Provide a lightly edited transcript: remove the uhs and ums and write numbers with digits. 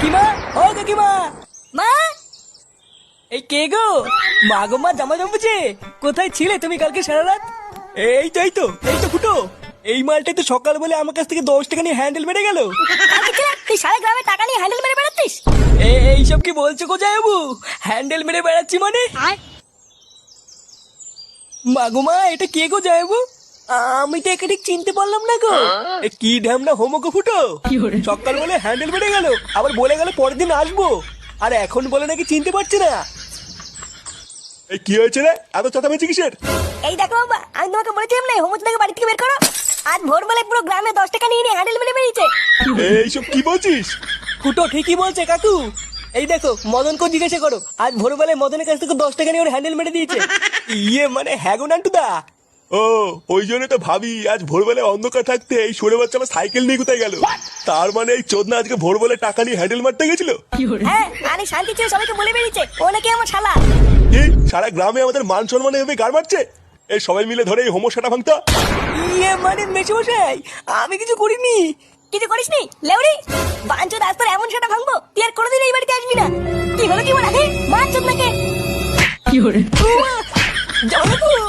কাকিমা, ও কাকিমা, মা এই কে গো? মা গো মা, জামা জমেছে। কোথায় ছিলে তুমি কালকে সারা রাত? এই তো ফুটো। এই মালটাই তো সকাল বলে আমার কাছ থেকে 10 টাকা নিয়ে হ্যান্ডেল মেরে গেল। তুই সারা গ্রামে টাকা নিয়ে হ্যান্ডেল মেরে বেড়াচ্ছিস? এইসব কি বলছো গো জামাইবাবু? হ্যান্ডেল মেরে বেড়াচ্ছি মানে? মা গো মা, এটা কে গো জামাইবাবু? আমি তো একে ঠিক চিনতে পারলাম না গো। এ কি ঢ্যামনা হোমো গো ফুটো। সকাল বলে হ্যান্ডেল মেরে গেল, আবার বলে গেল পরের দিন আসবো, আর এখন বলে নাকি চিনতে পারছে না। এই কি হয়েছে রে, এত চেঁচামেচি কিসের? এই দেখো বাবা, আমি তোমাকে বলেছিলাম না হোমচ থেকে বাড়ি থেকে বের করো। আজ ভোরবেলায় পুরো গ্রামে 10 টাকা নিয়ে হ্যান্ডেল মেরে বেরিয়েছে। এইসব কি বলছিস? ফুটো ঠিকই বলছে কাকু। এই দেখো, মদনকে জিজ্ঞাসা করো, আজ ভোরবেলায় মদনের কাছ থেকে 10 টাকা নিয়ে ওর হ্যান্ডেল মেরে দিয়েছে। ইয়ে মানে হ্যাঁ গো নান্টুদা। ও, ওই জন্য তো ভাবি আজ ভোরবেলায় অন্ধকার থাকতে এই সরে বাচ্চা আমার সাইকেল নিয়ে কোথায় গেল। তার মানে এই চোদনা আজকে ভোরবেলায় টাকা নিয়ে হ্যান্ডেল মারতে গেছিল। হ্যাঁ, আরে শান্তি ছিল, সবাইকে বলে বেরিয়েছে ও নাকি আমার শালা। কি সারা গ্রামে আমাদের মান সম্মানে এভাবে গাড় মারছে? এই সবাই মিলে ধরে এই হোমোসাটা ভাঙতা। ইয়ে মানে মেশমশাই, আমি কিছু করিনি। কিছু করিসনি লেউড়ি? বাঞ্চো রাস্তার এমন সেটা ভাঙবো তুই আর কোনোদিন এই বাড়িতে আসবি না। কি হলো কি বলা, মার চোদ নাকে। জামাইবাবু,